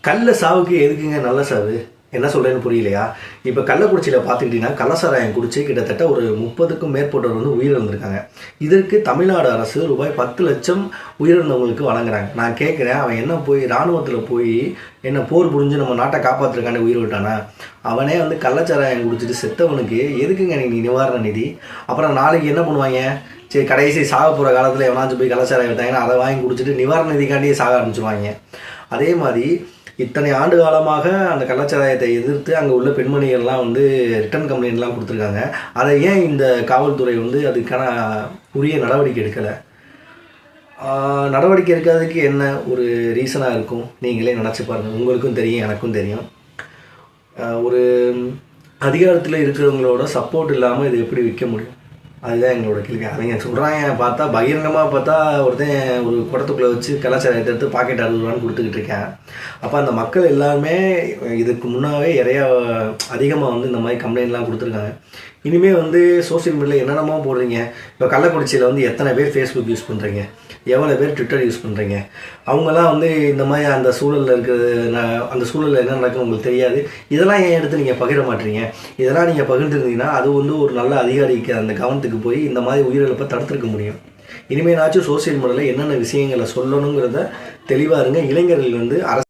கள்ள சாவுக்கு எதுக்குங்க நல்ல சாவு? என்ன சொல்கிறேன்னு புரியலையா? இப்போ கள்ளக்குறிச்சியில் பார்த்துக்கிட்டிங்கன்னா கள்ளசாராயம் குடிச்சு கிட்டத்தட்ட ஒரு 30க்கும் மேற்பட்டவர் வந்து உயிரிழந்திருக்காங்க. இதற்கு தமிழ்நாடு அரசு ரூபாய் 10 லட்சம் உயிரிழந்தவங்களுக்கு வழங்குறாங்க. நான் கேட்குறேன், அவன் என்ன போய் இராணுவத்தில் போய் என்ன போர் புரிஞ்சு நம்ம நாட்டை காப்பாற்றுறக்காண்டி உயிர் விட்டானா? அவனே வந்து கள்ளச்சாராயம் குடிச்சிட்டு செத்தவனுக்கு எதுக்குங்க நீ நிவாரண நிதி? அப்புறம் நாளைக்கு என்ன பண்ணுவாங்க? சரி, கடைசி சாக போகிற காலத்தில் எவனாச்சும் போய் கள்ளச்சாராயம் விட்டாங்கன்னா அதை வாங்கி குடிச்சிட்டு நிவாரண நிதிக்காண்டியே சாக ஆரம்பிச்சுருவாங்க. அதே மாதிரி இத்தனை ஆண்டு காலமாக அந்த கள்ளச்சாராயத்தை எதிர்த்து அங்கே உள்ள பெண்மணிகள்லாம் வந்து ரிட்டர்ன் கம்ப்ளைண்ட்லாம் கொடுத்துருக்காங்க. அதை ஏன் இந்த காவல்துறை வந்து அதுக்கான உரிய நடவடிக்கை எடுக்கலை? நடவடிக்கை எடுக்காததுக்கு என்ன ஒரு ரீசனாக இருக்கும்? நீங்களே நினச்சி பாருங்கள். உங்களுக்கும் தெரியும், எனக்கும் தெரியும். ஒரு அதிகாரத்தில் இருக்கிறவங்களோட சப்போர்ட் இல்லாமல் இது எப்படி விற்க முடியும்? அதுதான் எங்களோட கேள்வி. அவங்க சொல்கிறாங்க, பார்த்தா பகிரங்கமாக பார்த்தா ஒருத்தன் ஒரு குடத்துக்குள்ளே வச்சு கலாச்சாரத்தை எடுத்து பாக்கெட் 60 ரூபான்னு கொடுத்துக்கிட்டு இருக்கேன். அப்போ அந்த மக்கள் எல்லாருமே இதுக்கு முன்னாவே நிறையா அதிகமாக வந்து இந்த மாதிரி கம்ப்ளைண்ட்லாம் கொடுத்துருக்காங்க. இனிமேல் வந்து சோசியல் மீடியாவில் என்னென்னமோ போடுறீங்க. இப்போ கள்ளக்குறிச்சியில் வந்து எத்தனை பேர் ஃபேஸ்புக் யூஸ் பண்ணுறீங்க, எவ்வளோ பேர் ட்விட்டர் யூஸ் பண்ணுறீங்க? அவங்கெல்லாம் வந்து இந்த மாதிரி அந்த சூழலில் இருக்கிறது, அந்த சூழலில் என்ன நடக்குன்னு உங்களுக்கு தெரியாது. இதெல்லாம் ஏன் எடுத்து நீங்கள் பகிர மாட்டீங்க? இதெல்லாம் நீங்கள் பகிர்ந்துருந்தீங்கன்னா அது வந்து ஒரு நல்ல அதிகாரிக்கு அந்த கவனத்துக்கு போய் இந்த மாதிரி உயிரிழப்பை தடுத்துருக்க முடியும். இனிமேலாச்சும் சோசியல் மீடியாவில் என்னென்ன விஷயங்களை சொல்லணுங்கிறத தெளிவாக இருங்க. இளைஞர்கள் வந்து